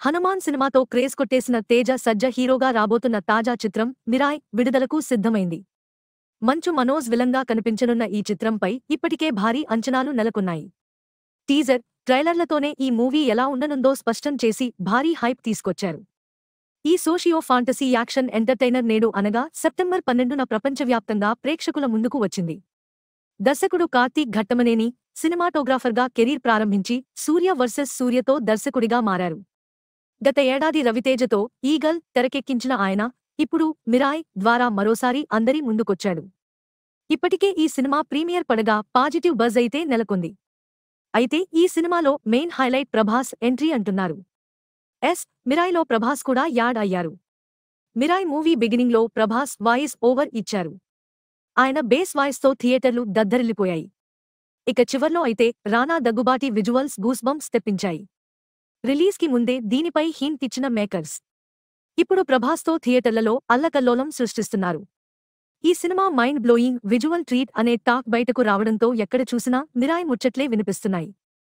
హనుమాన్ సినిమాతో క్రేజ్ కొట్టేసిన తేజ సజ్జ హీరోగా రాబోతున్న తాజా చిత్రం మిరాయ్ విడుదలకు సిద్ధమైంది. మంచు మనోజ్ విలన్గా కనిపించనున్న ఈ చిత్రంపై ఇప్పటికే భారీ అంచనాలు నెలకొన్నాయి. టీజర్, ట్రైలర్లతోనే ఈ మూవీ ఎలా ఉండనుందో స్పష్టం చేసి భారీ హైప్ తీసుకొచ్చారు. ఈ సోషియో ఫాంటసీ యాక్షన్ ఎంటర్టైనర్ నేడు అనగా సెప్టెంబర్ 12న ప్రపంచవ్యాప్తంగా ప్రేక్షకుల ముందుకు వచ్చింది. దర్శకుడు కార్తీక్ ఘట్టమనేని సినిమాటోగ్రాఫర్గా కెరీర్ ప్రారంభించి సూర్య వర్సెస్ సూర్యతో దర్శకుడిగా మారారు. గత ఏడాది రవితేజతో ఈగల్ తెరకెక్కించిన ఆయన ఇప్పుడు మిరాయ్ ద్వారా మరోసారి అందరి ముందుకొచ్చాడు. ఇప్పటికే ఈ సినిమా ప్రీమియర్ పడగా పాజిటివ్ బజ్ అయితే నెలకొంది. అయితే ఈ సినిమాలో మెయిన్ హైలైట్ ప్రభాస్ ఎంట్రీ అంటున్నారు. మిరాయ్లో ప్రభాస్ కూడా యాడ్ అయ్యారు. మిరాయ్ మూవీ బిగినింగ్లో ప్రభాస్ వాయిస్ ఓవర్ ఇచ్చారు. ఆయన బేస్ వాయిస్తో థియేటర్లు దద్దరిల్లిపోయాయి. ఇక చివర్లో అయితే రానా దగ్గుబాటి విజువల్స్ గూస్బంప్స్ తెప్పించాయి. రిలీజ్కి ముందే దీనిపై హింట్ ఇచ్చిన మేకర్స్ ఇప్పుడు ప్రభాస్తో థియేటర్లలో అల్లకల్లోలం సృష్టిస్తున్నారు. ఈ cinema mind blowing visual treat అనే టాక్ బయటకు రావడంతో ఎక్కడ చూసినా మిరాయ్ ముచ్చట్లే వినిపిస్తున్నాయి.